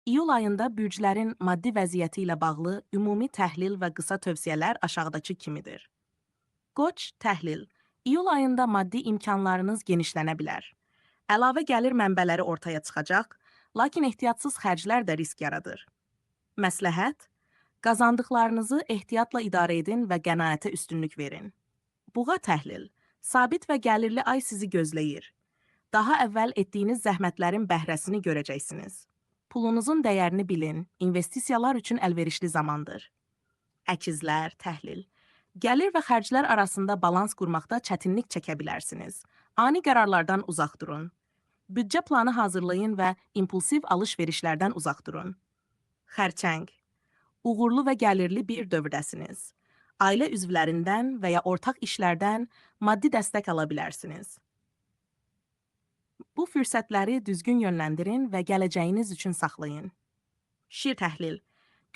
İyul ayında bürclərin maddi vəziyyəti ilə bağlı ümumi təhlil və qısa tövsiyələr aşağıdakı kimidir. Qoç təhlil. İyul ayında maddi imkanlarınız genişlənə bilər. Əlavə gəlir mənbələri ortaya çıxacaq, lakin ehtiyatsız xərclər də risk yaradır. Məsləhət. Qazandıqlarınızı ehtiyatla idarə edin və qənaətə üstünlük verin. Buğa təhlil. Sabit və gəlirli ay sizi gözləyir. Daha əvvəl etdiyiniz zəhmətlərin bəhrəsini görəcəksiniz. Pulunuzun dəyərini bilin, investisiyalar üçün əlverişli zamandır. Əkizlər, təhlil. Gəlir və xərclər arasında balans qurmaqda çətinlik çəkə bilərsiniz. Ani qərarlardan uzaq durun. Büdcə planı hazırlayın və impulsiv alış-verişlərdən uzaq durun. Xərçəng. Uğurlu və gəlirli bir dövrdəsiniz. Ailə üzvlərindən və ya ortaq işlərdən maddi dəstək ala bilərsiniz. Bu fürsətləri düzgün yönləndirin və gələcəyiniz üçün saxlayın. Şir təhlil.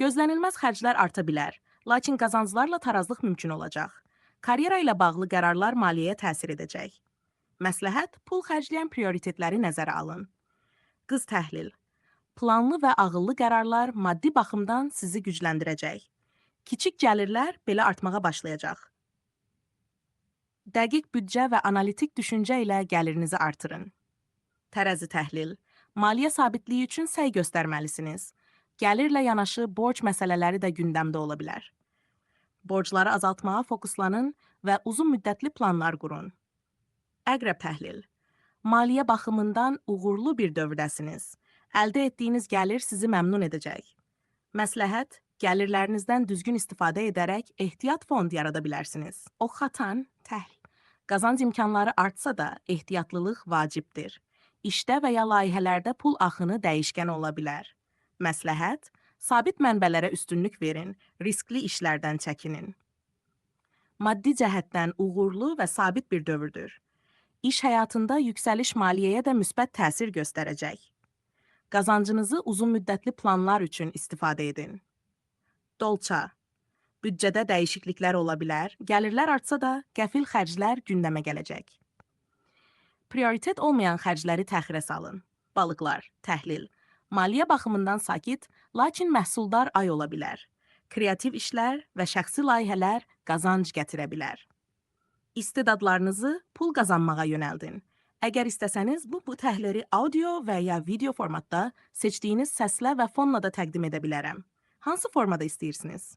Gözlənilməz xərclər arta bilər, lakin qazanclarla tarazlıq mümkün olacaq. Karyera ilə bağlı qərarlar maliyyəyə təsir edəcək. Məsləhət, pul xərcləyən prioritetləri nəzərə alın. Qız təhlil. Planlı və ağıllı qərarlar maddi baxımdan sizi gücləndirəcək. Kiçik gəlirlər belə artmağa başlayacaq. Dəqiq büdcə və analitik düşüncə ilə gəlirinizi artırın. Tərəzi təhlil. Maliyyə sabitliyi üçün səy göstərməlisiniz. Gəlirlə yanaşı borc məsələləri də gündəmdə ola bilər. Borcları azaltmağa fokuslanın və uzun müddətli planlar qurun. Əqrəb təhlil. Maliyyə baxımından uğurlu bir dövrdəsiniz. Əldə etdiyiniz gəlir sizi məmnun edəcək. Məsləhət, gəlirlərinizdən düzgün istifadə edərək ehtiyat fond yarada bilərsiniz. Oxxatan, təhlil. Qazanc imkanları artsa da ehtiyatlılıq vacibdir. İşdə və ya layihələrdə pul axını dəyişkən ola bilər. Məsləhət, sabit mənbələrə üstünlük verin, riskli işlərdən çəkinin. Maddi cəhətdən uğurlu və sabit bir dövrdür. İş həyatında yüksəliş maliyyəyə də müsbət təsir göstərəcək. Qazancınızı uzun müddətli planlar üçün istifadə edin. Dolça. Büdcədə dəyişikliklər ola bilər, gəlirlər artsa da qəfil xərclər gündəmə gələcək. Prioritet olmayan xərcləri təxirə salın. Balıqlar, təhlil. Maliyyə baxımından sakit, lakin məhsuldar ay ola bilər. Kreativ işlər və şəxsi layihələr qazanc gətirə bilər. İstedadlarınızı pul qazanmağa yönəldin. Əgər istəsəniz, bu təhlili audio və ya video formatda seçdiyiniz səslə və fonla da təqdim edə bilərəm. Hansı formada istəyirsiniz?